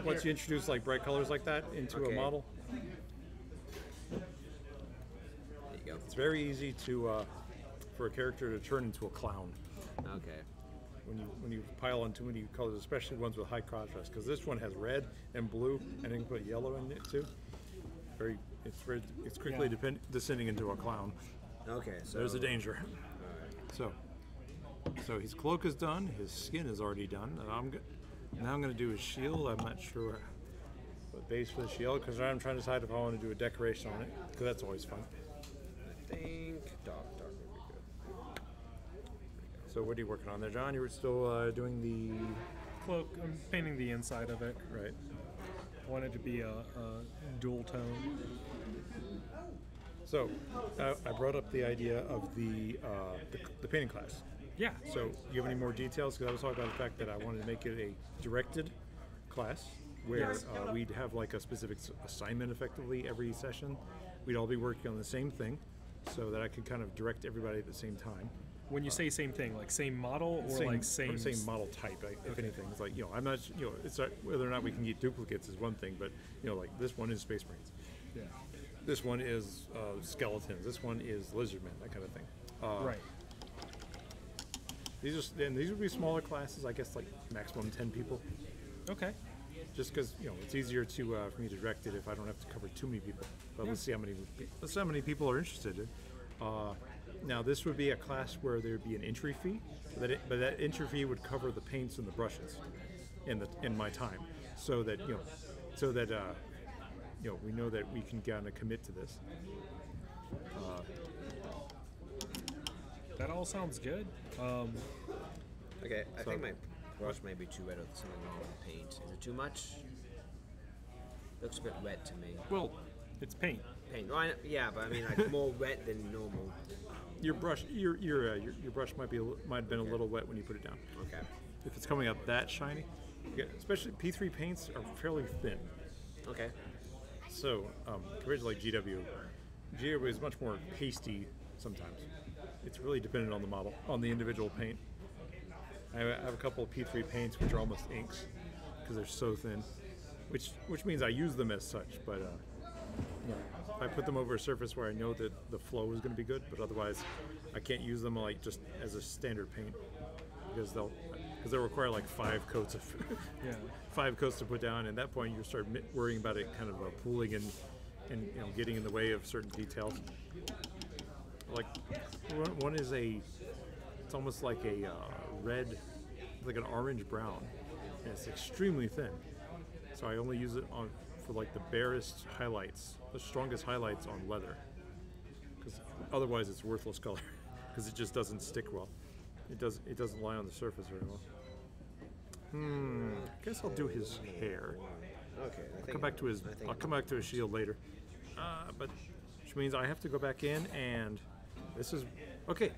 once you introduce like bright colors like that into a model. There you go. It's very easy to for a character to turn into a clown. Okay. When you pile on too many colors, especially ones with high contrast, because this one has red and blue, and then you put yellow in it too. It's quickly descending into a clown. Okay. So There's a danger. So his cloak is done. His skin is already done. And now I'm going to do his shield. I'm not sure what base for the shield, because I'm trying to decide if I want to do a decoration on it, because that's always fun. I think dark would be good. So what are you working on there, John? You were still doing cloak. I'm painting the inside of it. Right. I want it to be a dual tone. So, I brought up the idea of the painting class. Yeah. So, you have any more details? Because I was talking about the fact that I wanted to make it a directed class where we'd have like a specific assignment effectively every session. We'd all be working on the same thing so that I could kind of direct everybody at the same time. When you say same thing, like same model or same model type, if anything. It's like, I'm not, it's whether or not we can get duplicates is one thing, but, like this one is Space Marines. Yeah. This one is skeletons. This one is lizardmen, that kind of thing. Right. These would be smaller classes, I guess, like maximum 10 people. Okay. Just because it's easier to for me to direct it if I don't have to cover too many people. But let's see how many people are interested. Now this would be a class where there'd be an entry fee, but that entry fee would cover the paints and the brushes in my time, so that we know that we can kind of commit to this. That all sounds good. Okay, I think my brush may be too red with something wrong with the paint. Is it too much? Looks a bit red to me. Well, it's paint. Paint, right? Yeah, but I mean like more wet than normal. Your brush might have been a little wet when you put it down. Okay. If it's coming out that shiny, especially P3 paints are fairly thin. Okay. So compared to like GW is much more pasty sometimes. It's really dependent on the model, on the individual paint. I have a couple of P3 paints which are almost inks because they're so thin, which means I use them as such. But if I put them over a surface where I know that the flow is going to be good, but otherwise I can't use them like just as a standard paint because they'll require like 5 coats of 5 coats to put down. And at that point, you start worrying about it kind of pooling and getting in the way of certain details. Like one is it's almost like a red, like an orange brown, and it's extremely thin. So I only use it for like the barest highlights, the strongest highlights on leather, because otherwise it's worthless color because it just doesn't stick well. It doesn't lie on the surface very well. I guess I'll do his hair. Okay. I'll come back to his shield later. But which means I have to go back in, and this is okay.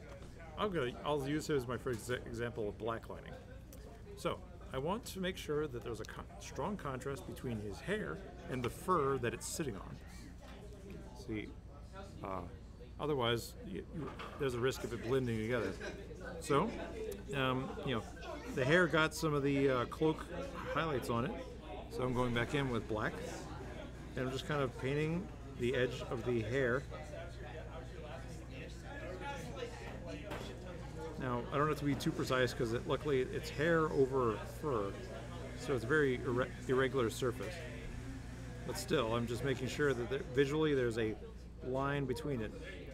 I'll use him as my first example of black lining. So I want to make sure that there's a strong contrast between his hair and the fur that it's sitting on. See, otherwise there's a risk of it blending together. So, the hair got some of the cloak highlights on it. So I'm going back in with black, and I'm just kind of painting the edge of the hair. Now, I don't have to be too precise because luckily it's hair over fur, so it's a very irregular surface. But still, I'm just making sure that visually there's a line between it.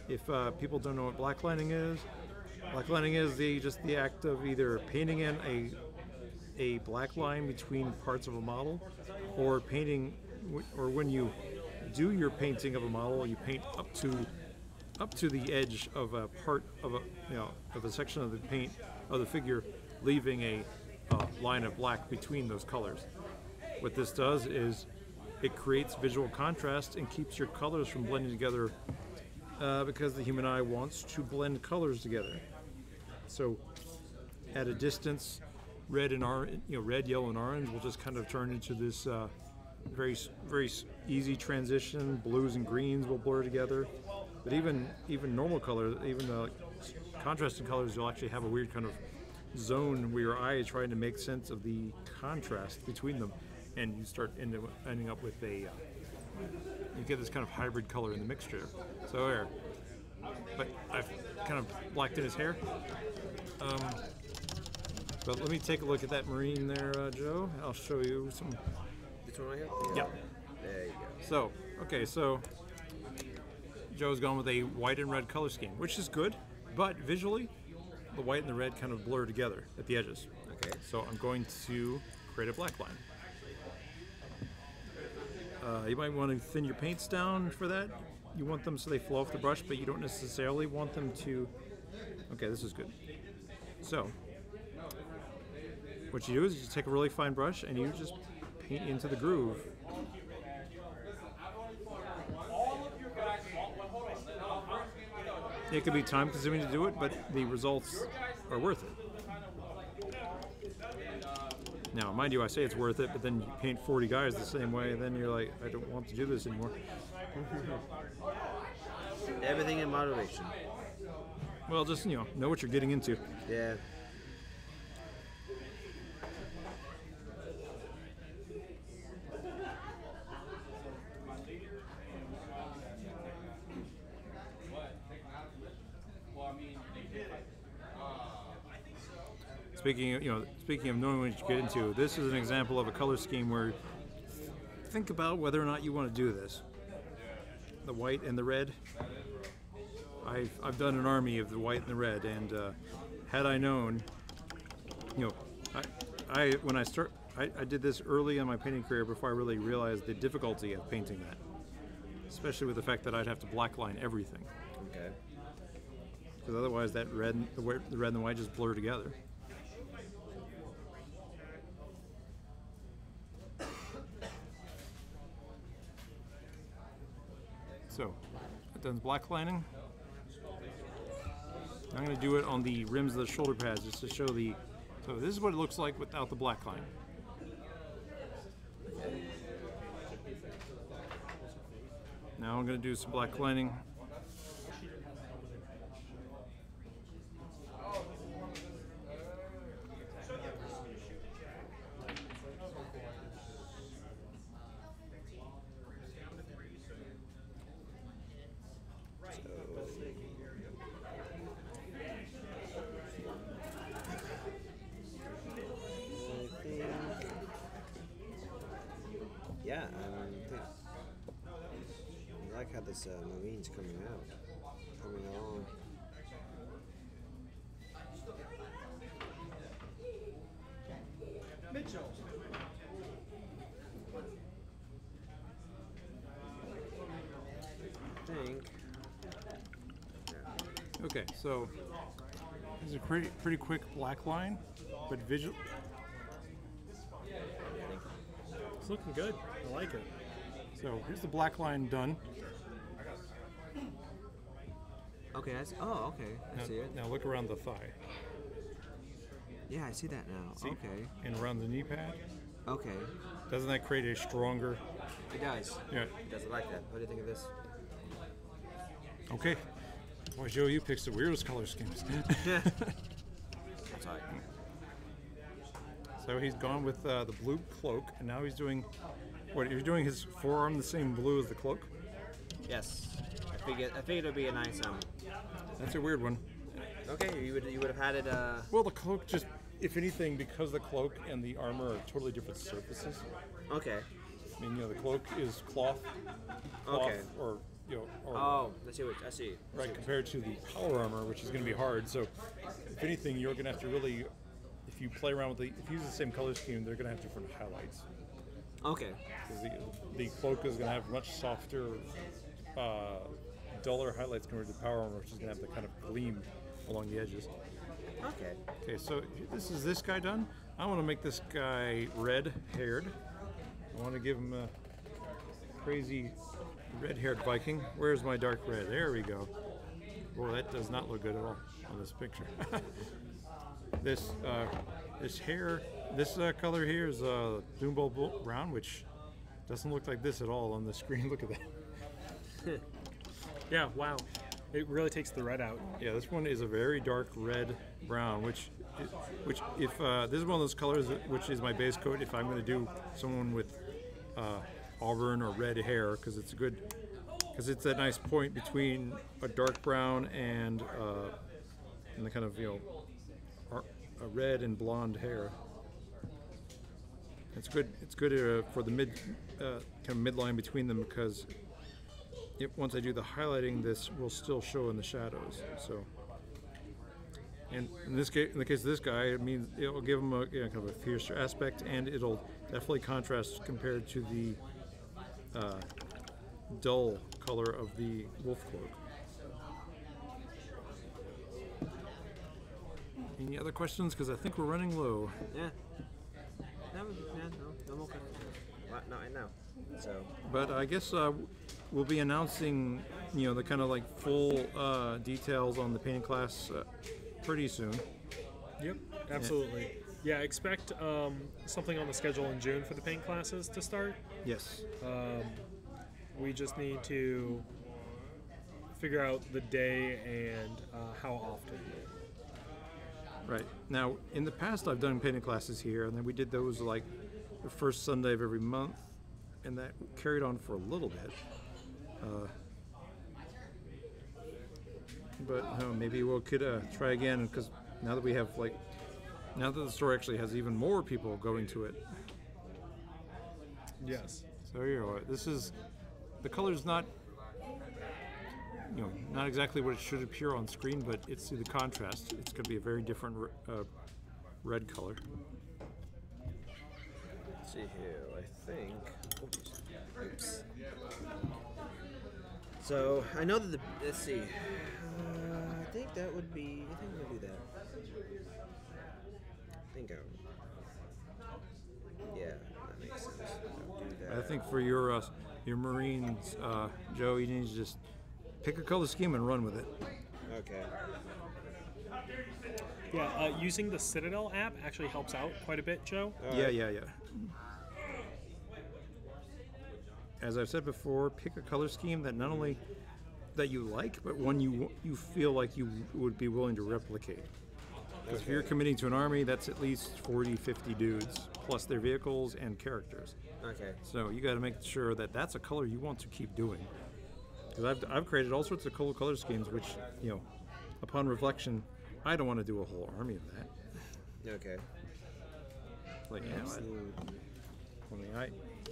If people don't know what blacklining is just the act of either painting in a black line between parts of a model, or when you do your painting of a model, you paint up to the edge of a part of a section of the paint of the figure, leaving a line of black between those colors. What this does is it creates visual contrast and keeps your colors from blending together, because the human eye wants to blend colors together. So at a distance, red, yellow, and orange will just kind of turn into this very, very easy transition. Blues and greens will blur together. But even normal colors, even the contrasting colors, you'll actually have a weird kind of zone where your eye is trying to make sense of the contrast between them, and you start ending up with you get this kind of hybrid color in the mixture. So there. But I've kind of blacked in his hair. But let me take a look at that Marine there, Joe. I'll show you some. This one right here? Yeah. There you go. So, okay, so Joe's gone with a white and red color scheme, which is good, but visually, the white and the red kind of blur together at the edges. Okay. So I'm going to create a black line. You might want to thin your paints down for that. You want them so they flow off the brush, but you don't necessarily want them to. Okay, this is good. So what you do is you take a really fine brush and you just paint into the groove. It could be time consuming to do it, but the results are worth it. Now, mind you, I say it's worth it, but then you paint 40 guys the same way, and then you're like, I don't want to do this anymore. Everything in moderation. Well, just, you know what you're getting into. Yeah. Speaking of knowing what you get into, this is an example of a color scheme where think about whether or not you want to do this. The white and the red. I've done an army of the white and the red, and had I known, I did this early in my painting career before I really realized the difficulty of painting that, especially with the fact that I'd have to blackline everything. Okay. Because otherwise, the red and the white just blur together. So, I've done black lining. I'm going to do it on the rims of the shoulder pads just to show the. So this is what it looks like without the black line. Now I'm going to do some black lining. Yeah, I like how this marine's coming along. Mitchell. Okay, so this is a pretty quick black line, but visual. It's looking good. I like it. So here's the black line done. Okay, okay, I see it. Now look around the thigh. Yeah, I see that now. See? Okay. And around the knee pad. Okay. Doesn't that create a stronger? It does. Yeah. It does. I like that. What do you think of this? Okay. Boy, Joe, you picked the weirdest color schemes. That's all right. So he's gone with the blue cloak, and now he's doing what? You're doing his forearm the same blue as the cloak. Yes. I figured it would be a nice That's a weird one. Okay, you would have had it. Well, the cloak just, if anything, because the cloak and the armor are totally different surfaces. Okay. I mean, the cloak is cloth, Okay. or Oh, I see. right, compared to the power armor, which is going to be hard. So, if anything, you're going to have to really, if you play around with if you use the same color scheme, they're going to have different highlights. Okay. Because the cloak is going to have much softer, duller highlights compared to the power armor, which is going to have the kind of gleam along the edges. Okay. Okay, so this is this guy done. I want to make this guy red-haired. I want to give him a crazy red-haired Viking. Where's my dark red? There we go. Boy, that does not look good at all on this picture. This hair, this color here is Doombolt brown, which doesn't look like this at all on the screen. Look at that. Yeah, wow. It really takes the red out. Yeah, this one is a very dark red brown, which if this is one of those colors which is my base coat if I'm going to do someone with auburn or red hair, because it's that nice point between a dark brown and the kind of a red and blonde hair. It's good. It's good for the kind of midline between them, because once I do the highlighting, this will still show in the shadows. So, and in the case of this guy, it means it will give him a kind of a fiercer aspect, and it'll definitely contrast compared to the dull color of the wolf cloak. Any other questions? Because I think we're running low. Yeah. No, no more questions. Not right now. So. But I guess we'll be announcing, the kind of like full details on the painting class pretty soon. Yep, absolutely. Yeah, expect something on the schedule in June for the paint classes to start. Yes. We just need to figure out the day and how often. Right. Now, in the past, I've done painting classes here, and then we did those like the first Sunday of every month, and that carried on for a little bit. But maybe we could try again, because now that we have now that the store actually has even more people going to it. Yes. So here you are. This is the color's not not exactly what it should appear on screen, but it's the contrast. It's going to be a very different red color. Let's see here. I think. Oops. So I know that let's see. I think that would be. I think we'll do that. Yeah, that makes sense. I'll do that. I think for your Marines, Joe, you need to just pick a color scheme and run with it. Okay. Yeah, using the Citadel app actually helps out quite a bit, Joe. Yeah. As I've said before, pick a color scheme that not only that you like, but one you feel like you would be willing to replicate. Because if you're committing to an army, that's at least 40, 50 dudes, plus their vehicles and characters. Okay. So you got to make sure that that's a color you want to keep doing. Because I've created all sorts of cool color schemes, which, upon reflection, I don't want to do a whole army of that. Okay. Like,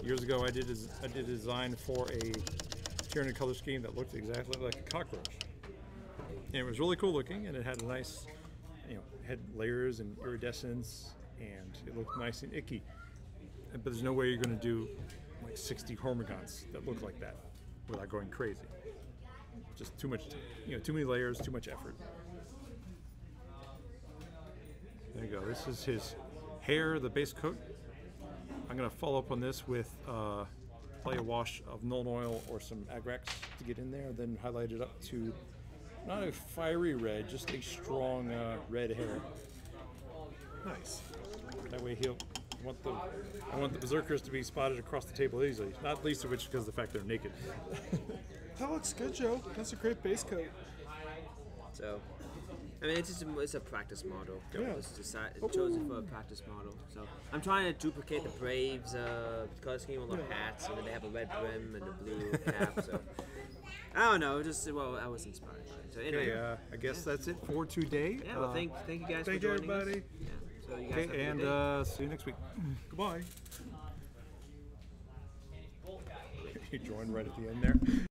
years ago, I did a design for a Tyranid color scheme that looked exactly like a cockroach. And it was really cool looking, and it had a nice, had layers and iridescence, and it looked nice and icky. But there's no way you're going to do like 60 Hormigons that look like that without going crazy. Just too much, too many layers, too much effort. There you go. This is his hair, the base coat. I'm going to follow up on this with probably a wash of Nuln Oil or some Agrax to get in there, then highlight it up to not a fiery red, just a strong red hair. Nice. That way I want the berserkers to be spotted across the table easily, not least of which because of the fact they're naked. That looks good, Joe. That's a great base coat. So, I mean, it's a practice model. Yeah. It's chosen for a practice model. So, I'm trying to duplicate the Braves color scheme with their hats, and then they have a red brim and a blue cap. So, I don't know. I was inspired by it. So anyway, Okay, I guess that's it for today. yeah. Well, thank you guys Thank for you, joining everybody. us. Yeah. So you guys Okay, have a good and day. see you next week. Goodbye. You joined right at the end there.